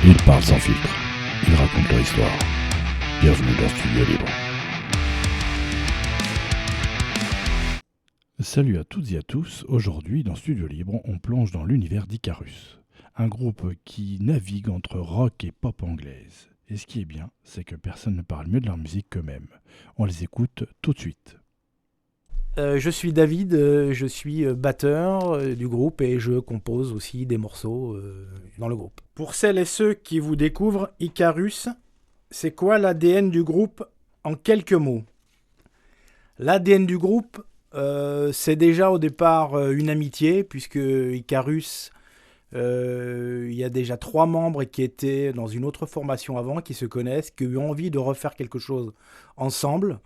Ils parlent sans filtre. Ils racontent leur histoire. Bienvenue dans Studio Libre. Salut à toutes et à tous. Aujourd'hui, dans Studio Libre, on plonge dans l'univers d'Icarus. Un groupe qui navigue entre rock et pop anglaise. Et ce qui est bien, c'est que personne ne parle mieux de leur musique qu'eux-mêmes. On les écoute tout de suite. Je suis David, je suis batteur du groupe et je compose aussi des morceaux dans le groupe. Pour celles et ceux qui vous découvrent, Icarus, c'est quoi l'ADN du groupe en quelques mots? L'ADN du groupe, c'est déjà au départ une amitié, puisque Icarus, il y a déjà 3 membres qui étaient dans une autre formation avant, qui se connaissent, qui ont eu envie de refaire quelque chose ensemble.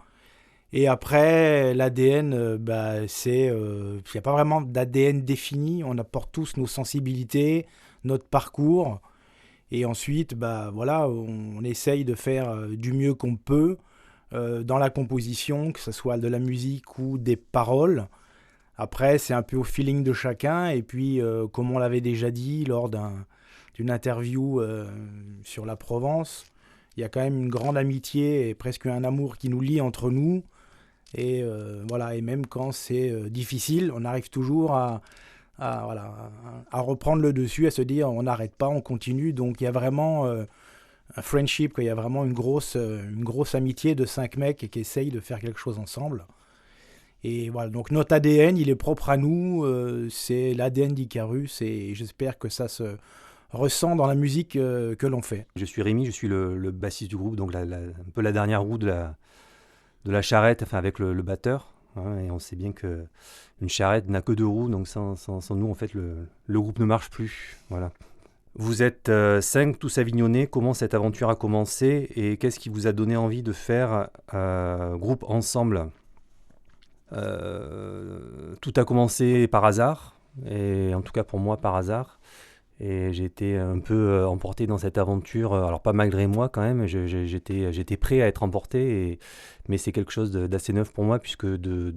Et après, l'ADN, il n'y a pas vraiment d'ADN défini. On apporte tous nos sensibilités, notre parcours. Et ensuite, on essaye de faire du mieux qu'on peut dans la composition, que ce soit de la musique ou des paroles. Après, c'est un peu au feeling de chacun. Et puis, comme on l'avait déjà dit lors d'une interview sur la Provence, il y a quand même une grande amitié et presque un amour qui nous lie entre nous. Et même quand c'est difficile, on arrive toujours à reprendre le dessus, à se dire on n'arrête pas, on continue. Donc il y a vraiment un friendship, il y a vraiment une grosse amitié de 5 mecs qui essayent de faire quelque chose ensemble. Et voilà, donc notre ADN, il est propre à nous, c'est l'ADN d'Icarus et j'espère que ça se ressent dans la musique que l'on fait. Je suis Rémi, je suis le bassiste du groupe, donc un peu la dernière roue de la charrette, enfin avec le batteur. Hein, et on sait bien qu'une charrette n'a que 2 roues, donc sans nous, en fait, le groupe ne marche plus. Voilà. Vous êtes 5, tous avignonnais. Comment cette aventure a commencé et qu'est-ce qui vous a donné envie de faire groupe ensemble? Tout a commencé par hasard, et en tout cas pour moi par hasard. Et j'ai été un peu emporté dans cette aventure, alors pas malgré moi quand même, j'étais prêt à être emporté, mais c'est quelque chose d'assez neuf pour moi, puisque des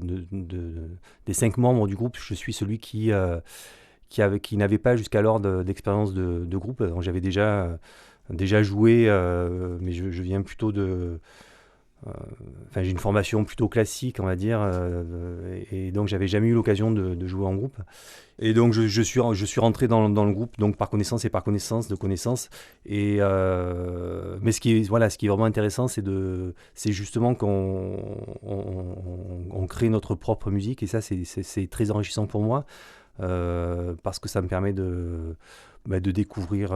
5 membres du groupe, je suis celui qui n'avait pas jusqu'alors d'expérience de groupe. Donc j'avais déjà joué, mais je viens plutôt j'ai une formation plutôt classique, on va dire, et donc j'avais jamais eu l'occasion de jouer en groupe. Et donc je suis rentré dans le groupe, donc par connaissance de connaissances. Et mais ce qui est vraiment intéressant, c'est justement qu'on crée notre propre musique, et ça c'est très enrichissant pour moi, parce que ça me permet de découvrir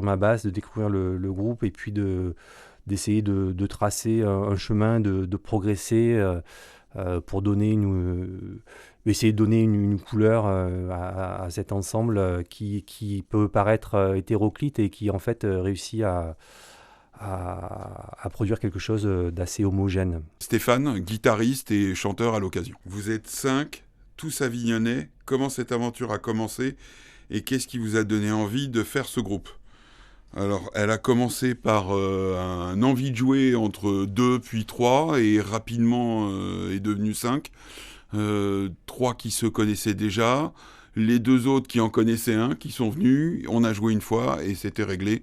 ma base, de découvrir le groupe, et puis d'essayer de tracer un chemin, de progresser pour essayer de donner une couleur à cet ensemble qui peut paraître hétéroclite et qui en fait réussit à produire quelque chose d'assez homogène. Stéphane, guitariste et chanteur à l'occasion. Vous êtes 5, tous avignonnais. Comment cette aventure a commencé et qu'est-ce qui vous a donné envie de faire ce groupe? Alors, elle a commencé par un envie de jouer entre 2 puis 3 et rapidement est devenue 5. 3 qui se connaissaient déjà, les 2 autres qui en connaissaient un, qui sont venus, on a joué une fois et c'était réglé.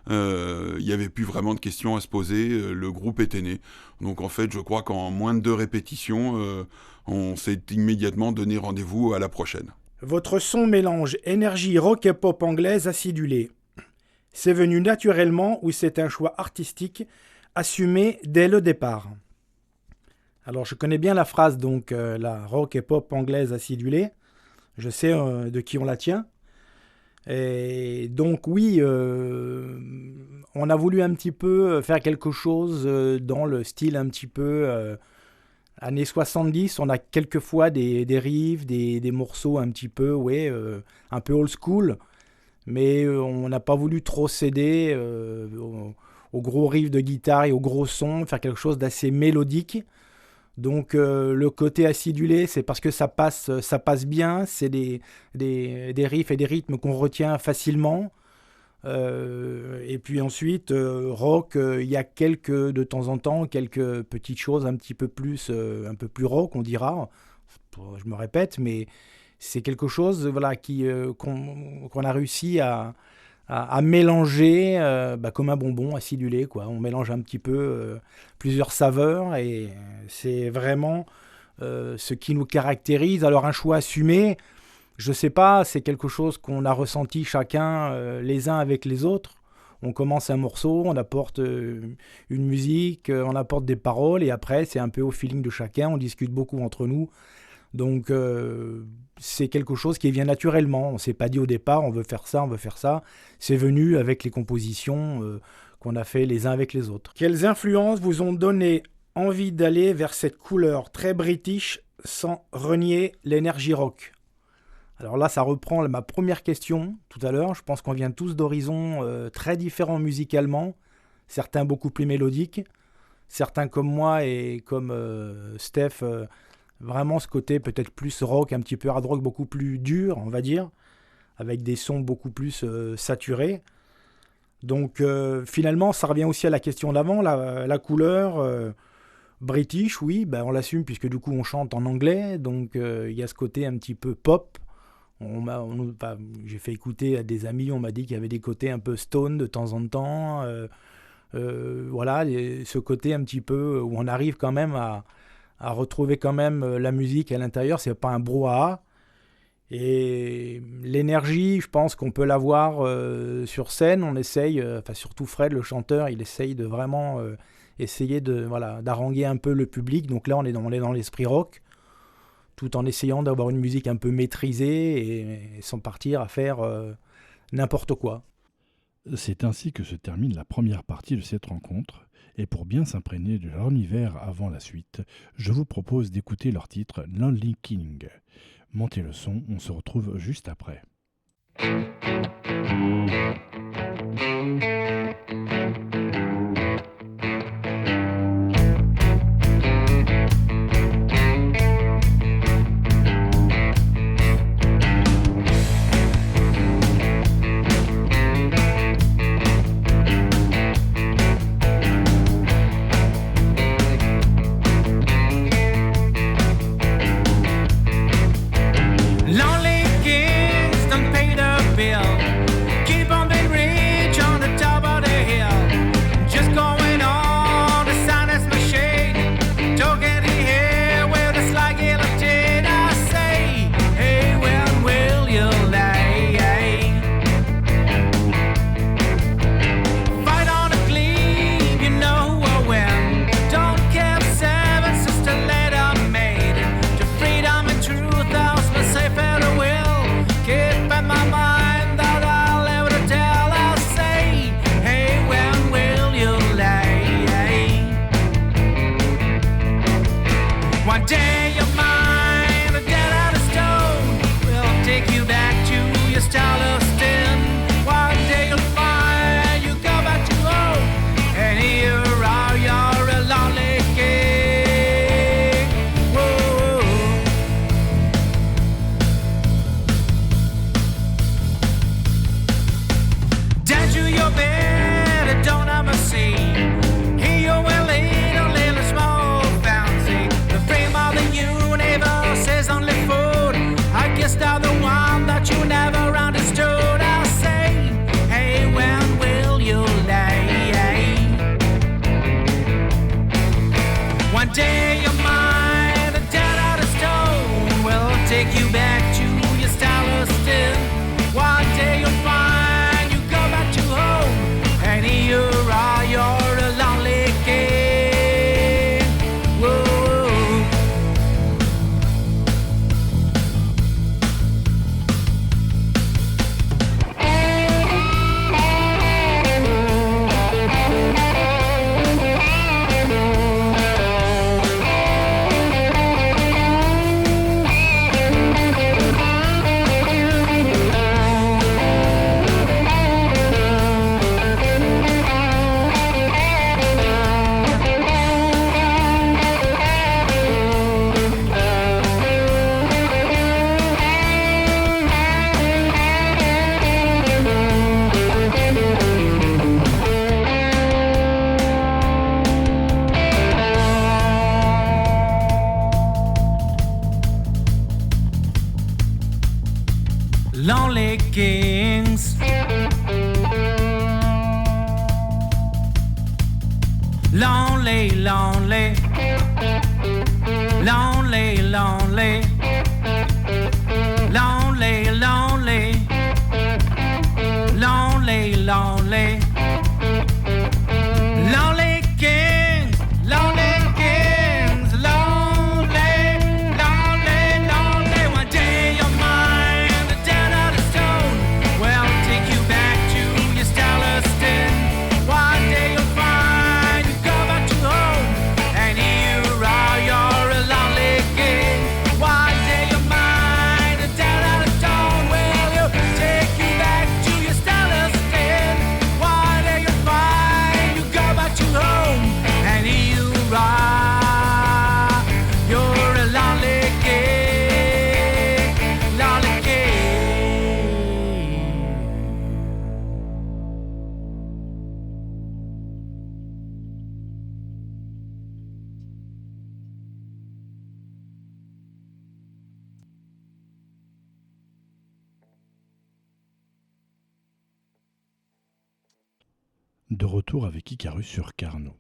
Il n'y avait plus vraiment de questions à se poser, le groupe était né. Donc en fait, je crois qu'en moins de 2 répétitions, on s'est immédiatement donné rendez-vous à la prochaine. Votre son mélange énergie rock et pop anglaise acidulée. C'est venu naturellement ou c'est un choix artistique assumé dès le départ? Alors je connais bien la phrase, donc la rock et pop anglaise acidulée. Je sais de qui on la tient. Et donc oui, on a voulu un petit peu faire quelque chose dans le style un petit peu années 70. On a quelquefois des riffs, des morceaux un petit peu, un peu old school. Mais on n'a pas voulu trop céder aux gros riffs de guitare et aux gros sons, faire quelque chose d'assez mélodique. Donc le côté acidulé, c'est parce que ça passe bien, c'est des riffs et des rythmes qu'on retient facilement. Et puis ensuite, rock, il y a de temps en temps, quelques petites choses un peu plus rock, on dira. Je me répète, mais c'est quelque chose qu'on a réussi à à mélanger comme un bonbon acidulé, quoi. On mélange un petit peu plusieurs saveurs et c'est vraiment ce qui nous caractérise. Alors un choix assumé, je sais pas, c'est quelque chose qu'on a ressenti chacun les uns avec les autres. On commence un morceau, on apporte une musique, on apporte des paroles et après c'est un peu au feeling de chacun, on discute beaucoup entre nous. Donc c'est quelque chose qui vient naturellement. On ne s'est pas dit au départ on veut faire ça, on veut faire ça. C'est venu avec les compositions qu'on a fait les uns avec les autres. Quelles influences vous ont donné envie d'aller vers cette couleur très british sans renier l'énergie rock? Alors là, ça reprend ma première question tout à l'heure. Je pense qu'on vient tous d'horizons très différents musicalement. Certains beaucoup plus mélodiques. Certains comme moi et comme Steph, vraiment ce côté peut-être plus rock, un petit peu hard rock, beaucoup plus dur, on va dire, avec des sons beaucoup plus saturés. Donc finalement, ça revient aussi à la question d'avant, la couleur british, oui, on l'assume puisque du coup on chante en anglais, donc il y a ce côté un petit peu pop. J'ai fait écouter à des amis, on m'a dit qu'il y avait des côtés un peu stone de temps en temps. Voilà, ce côté un petit peu où on arrive quand même à retrouver quand même la musique à l'intérieur, c'est pas un brouhaha. Et l'énergie, je pense qu'on peut l'avoir sur scène. On essaye, surtout Fred, le chanteur, il essaye de vraiment essayer d'haranguer un peu le public. Donc là, on est dans l'esprit rock, tout en essayant d'avoir une musique un peu maîtrisée et sans partir à faire n'importe quoi. C'est ainsi que se termine la première partie de cette rencontre. Et pour bien s'imprégner de leur univers avant la suite, je vous propose d'écouter leur titre Lonely King. Montez le son, on se retrouve juste après. Lonely kings don't pay the bill. Keep on being rich on the top of the hill. Just going on the silence machine. Talking in here with a sly guillotine. I say, hey, when will you lay? Fight on a gleam, you know or when. Don't care if 7 sister later made. To freedom and truth, I was safe at a will. Keep in my mind that Lonely, lonely, lonely, lonely, lonely, lonely, lonely, lonely, lonely kings, lonely kings, lonely, lonely, lonely. One day your mind, the dead of the stone, will take you back to your Stelliston. One day you'll find you go back to home, and here are you're a lonely king. One day your mind, the dead of the stone, will take you back to your Stelliston. One day you'll find you go back to home, and here you are, you're a lonely king, lonely king. De retour avec Icarus sur Carnot.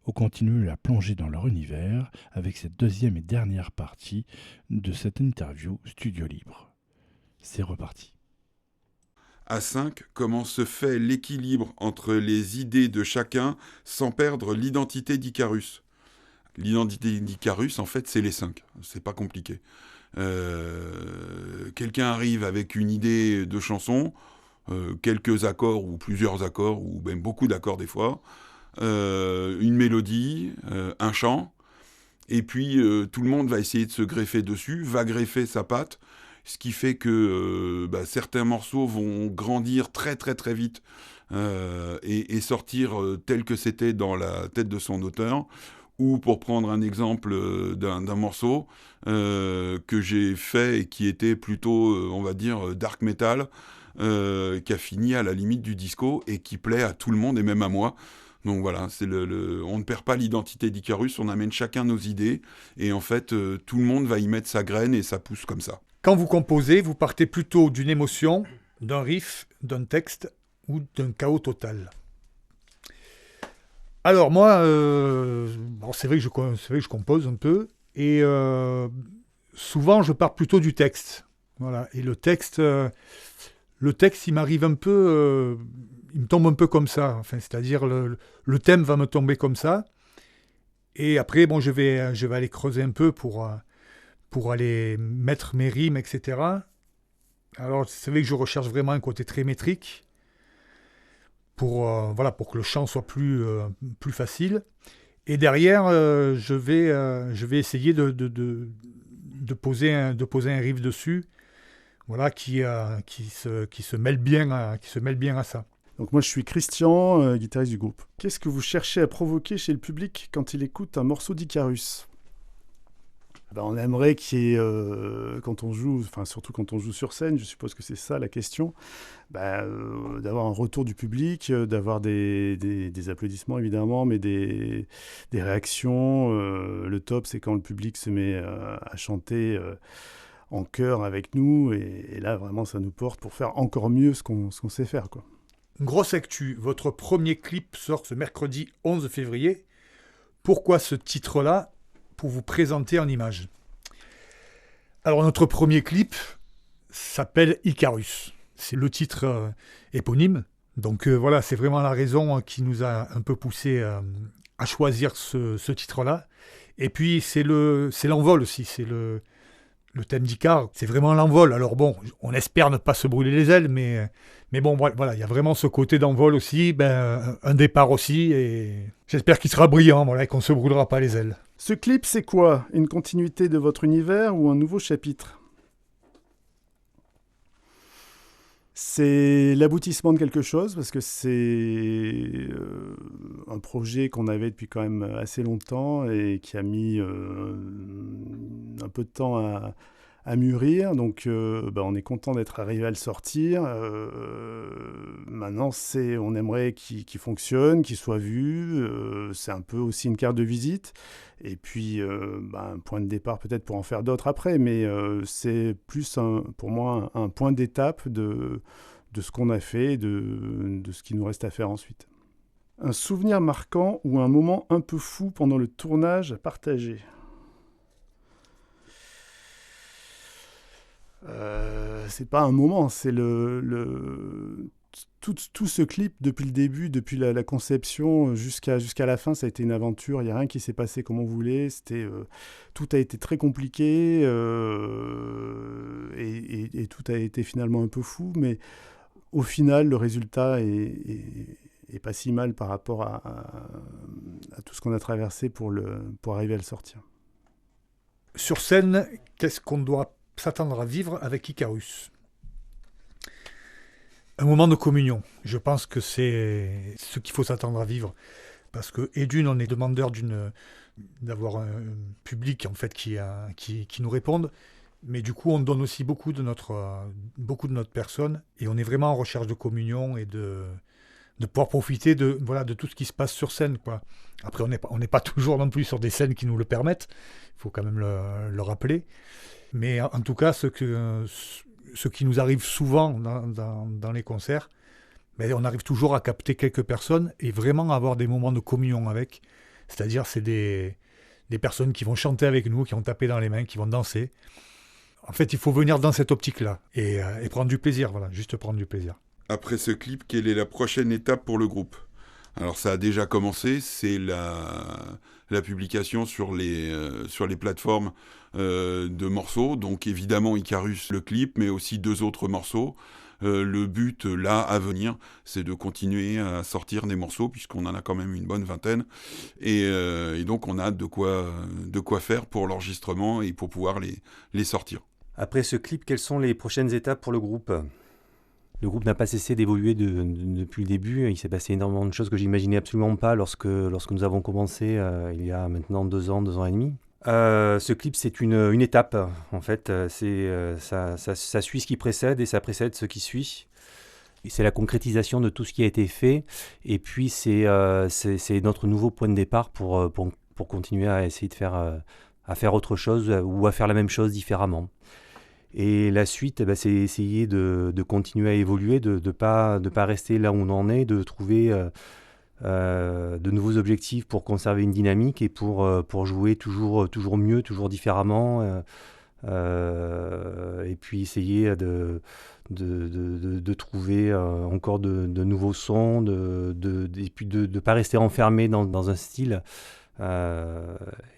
On continue à plonger dans leur univers avec cette deuxième et dernière partie de cette interview Studio Libre. C'est reparti. À 5, comment se fait l'équilibre entre les idées de chacun sans perdre l'identité d'Icarus? L'identité d'Icarus, en fait, c'est les 5. C'est pas compliqué. Quelqu'un arrive avec une idée de chanson, quelques accords ou plusieurs accords, ou même beaucoup d'accords des fois, une mélodie, un chant, et puis tout le monde va essayer de se greffer dessus, va greffer sa patte, ce qui fait que certains morceaux vont grandir très très très vite et sortir tel que c'était dans la tête de son auteur. Ou pour prendre un exemple d'un morceau que j'ai fait et qui était plutôt, on va dire, dark metal, qui a fini à la limite du disco et qui plaît à tout le monde et même à moi. Donc voilà, c'est on ne perd pas l'identité d'Icarus, on amène chacun nos idées et en fait tout le monde va y mettre sa graine et ça pousse comme ça. Quand vous composez, vous partez plutôt d'une émotion, d'un riff, d'un texte ou d'un chaos total. Alors moi, c'est vrai que je compose un peu et souvent je pars plutôt du texte. Voilà. Et le texte, il m'arrive un peu, il me tombe un peu comme ça. Enfin, c'est-à-dire le thème va me tomber comme ça. Et après, je vais aller creuser un peu pour aller mettre mes rimes, etc. Alors c'est vrai que je recherche vraiment un côté très métrique. Pour que le chant soit plus facile. Et derrière, je vais essayer de poser un riff dessus, voilà, qui se mêle bien à ça. Donc moi je suis Christian, guitariste du groupe. Qu'est-ce que vous cherchez à provoquer chez le public quand il écoute un morceau d'Icarus ? On aimerait qu'il y ait, quand on joue, enfin surtout quand on joue sur scène, je suppose que c'est ça la question, d'avoir un retour du public, d'avoir des applaudissements évidemment, mais des réactions. Le top, c'est quand le public se met à chanter en chœur avec nous, et là vraiment ça nous porte pour faire encore mieux ce qu'on sait faire, quoi. Grosse actu, votre premier clip sort ce mercredi 11 février. Pourquoi ce titre-là ? Pour vous présenter en images. Alors notre premier clip s'appelle Icarus. C'est le titre éponyme. Donc voilà, c'est vraiment la raison qui nous a un peu poussé à choisir ce titre-là. Et puis c'est l'envol aussi, c'est le thème d'Icar. C'est vraiment l'envol. Alors bon, on espère ne pas se brûler les ailes, mais bon, voilà, il y a vraiment ce côté d'envol aussi, un départ aussi, et j'espère qu'il sera brillant, voilà, et qu'on ne se brûlera pas les ailes. Ce clip, c'est quoi ? Une continuité de votre univers ou un nouveau chapitre ? C'est l'aboutissement de quelque chose, parce que c'est un projet qu'on avait depuis quand même assez longtemps et qui a mis un peu de temps à mûrir. Donc on est content d'être arrivé à le sortir. Maintenant, on aimerait qu'il fonctionne, qu'il soit vu. C'est un peu aussi une carte de visite. Et puis, un point de départ peut-être pour en faire d'autres après. Mais c'est plus, pour moi, un point d'étape de ce qu'on a fait, de ce qu'il nous reste à faire ensuite. Un souvenir marquant ou un moment un peu fou pendant le tournage à partager. C'est pas un moment, c'est tout ce clip depuis le début, depuis la conception jusqu'à la fin, ça a été une aventure. Il n'y a rien qui s'est passé comme on voulait. Tout a été très compliqué et tout a été finalement un peu fou. Mais au final, le résultat est pas si mal par rapport à tout ce qu'on a traversé pour arriver à le sortir. Sur scène, qu'est-ce qu'on doit s'attendre à vivre avec Icarus ? Un moment de communion. Je pense que c'est ce qu'il faut s'attendre à vivre. Parce que, et d'une, on est demandeur d'avoir un public en fait, qui nous réponde. Mais du coup, on donne aussi beaucoup de notre personne. Et on est vraiment en recherche de communion et de pouvoir profiter de tout ce qui se passe sur scène, quoi. Après, on n'est pas toujours non plus sur des scènes qui nous le permettent. Il faut quand même le rappeler. Mais en tout cas, ce qui nous arrive souvent dans les concerts, mais on arrive toujours à capter quelques personnes et vraiment avoir des moments de communion avec. C'est-à-dire, c'est des personnes qui vont chanter avec nous, qui vont taper dans les mains, qui vont danser. En fait, il faut venir dans cette optique-là et prendre du plaisir, voilà, juste prendre du plaisir. Après ce clip, quelle est la prochaine étape pour le groupe ? Alors ça a déjà commencé, c'est la publication sur les plateformes de morceaux, donc évidemment Icarus le clip, mais aussi 2 autres morceaux. Le but là à venir, c'est de continuer à sortir des morceaux, puisqu'on en a quand même une bonne vingtaine, et donc on a hâte de quoi faire pour l'enregistrement et pour pouvoir les sortir. Après ce clip, quelles sont les prochaines étapes pour le groupe ? Le groupe n'a pas cessé d'évoluer depuis le début. Il s'est passé énormément de choses que j'imaginais absolument pas lorsque nous avons commencé il y a maintenant 2 ans et demi. Ce clip, c'est une étape, en fait. Ça suit ce qui précède et ça précède ce qui suit. Et c'est la concrétisation de tout ce qui a été fait. Et puis, c'est notre nouveau point de départ pour continuer à essayer de faire autre chose ou à faire la même chose différemment. Et la suite, c'est essayer de continuer à évoluer, de pas rester là où on en est, de trouver de nouveaux objectifs pour conserver une dynamique et pour jouer toujours mieux, toujours différemment. Et puis essayer de trouver encore de nouveaux sons, et puis de ne pas rester enfermé dans un style.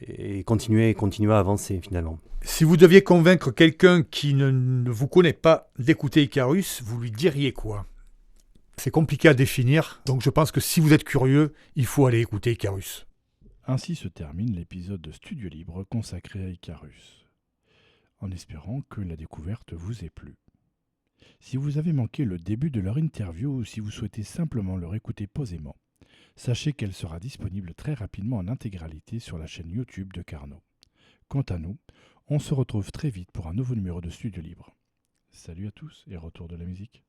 Et continuer à avancer finalement. Si vous deviez convaincre quelqu'un qui ne vous connaît pas d'écouter Icarus, vous lui diriez quoi ? C'est compliqué à définir, donc je pense que si vous êtes curieux, il faut aller écouter Icarus. Ainsi se termine l'épisode de Studio Libre consacré à Icarus, en espérant que la découverte vous ait plu. Si vous avez manqué le début de leur interview ou si vous souhaitez simplement leur écouter posément, sachez qu'elle sera disponible très rapidement en intégralité sur la chaîne YouTube de Carnot. Quant à nous, on se retrouve très vite pour un nouveau numéro de Studio Libre. Salut à tous et retour de la musique.